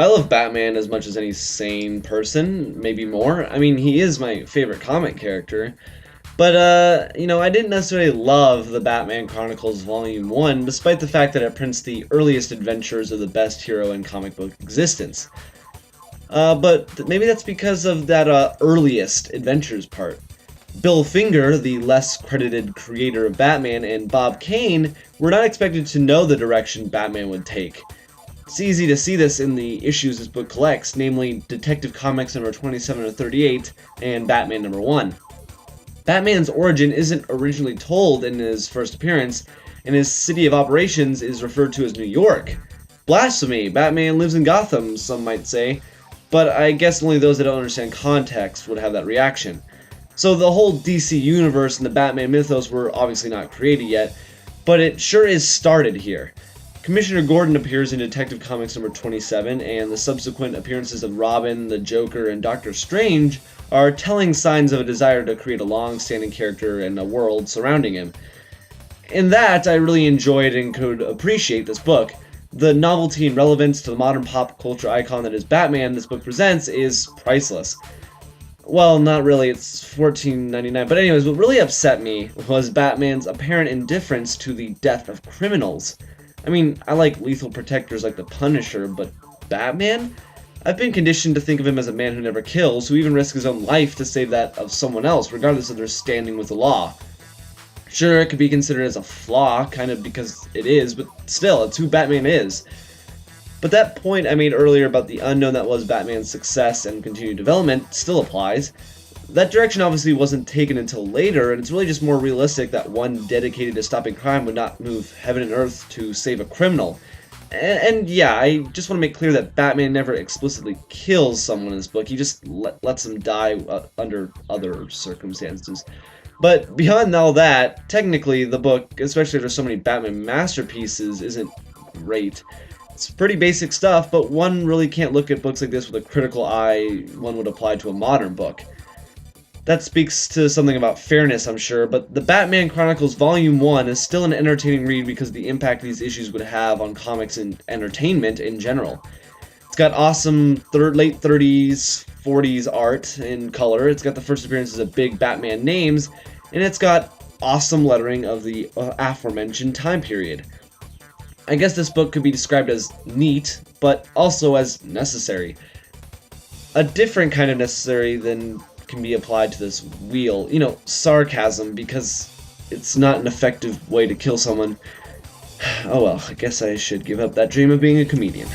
I love Batman as much as any sane person, maybe more. I mean, he is my favorite comic character. But, I didn't necessarily love the Batman Chronicles Volume 1, despite the fact that it prints the earliest adventures of the best hero in comic book existence. But maybe that's because of that earliest adventures part. Bill Finger, the less credited creator of Batman, and Bob Kane were not expected to know the direction Batman would take. It's easy to see this in the issues this book collects, namely Detective Comics number 27 to 38 and Batman number 1. Batman's origin isn't originally told in his first appearance, and his city of operations is referred to as New York. Blasphemy! Batman lives in Gotham, some might say, but I guess only those that don't understand context would have that reaction. So the whole DC universe and the Batman mythos were obviously not created yet, but it sure is started here. Commissioner Gordon appears in Detective Comics number 27, and the subsequent appearances of Robin, the Joker, and Doctor Strange are telling signs of a desire to create a long-standing character and a world surrounding him. In that, I really enjoyed and could appreciate this book. The novelty and relevance to the modern pop culture icon that is Batman this book presents is priceless. Well, not really, it's $14.99. But anyways, what really upset me was Batman's apparent indifference to the death of criminals. I mean, I like lethal protectors like the Punisher, but Batman? I've been conditioned to think of him as a man who never kills, who even risks his own life to save that of someone else, regardless of their standing with the law. Sure, it could be considered as a flaw, kind of because it is, but still, it's who Batman is. But that point I made earlier about the unknown that was Batman's success and continued development still applies. That direction obviously wasn't taken until later, and it's really just more realistic that one dedicated to stopping crime would not move heaven and earth to save a criminal. And yeah, I just want to make clear that Batman never explicitly kills someone in this book, he just lets them die under other circumstances. But beyond all that, technically the book, especially after so many Batman masterpieces, isn't great. It's pretty basic stuff, but one really can't look at books like this with a critical eye one would apply to a modern book. That speaks to something about fairness, I'm sure, but the Batman Chronicles Volume 1 is still an entertaining read because of the impact these issues would have on comics and entertainment in general. It's got awesome late 30s, 40s art in color, it's got the first appearances of big Batman names, and it's got awesome lettering of the aforementioned time period. I guess this book could be described as neat, but also as necessary. A different kind of necessary than can be applied to this wheel. Sarcasm, because it's not an effective way to kill someone. Oh well, I guess I should give up that dream of being a comedian.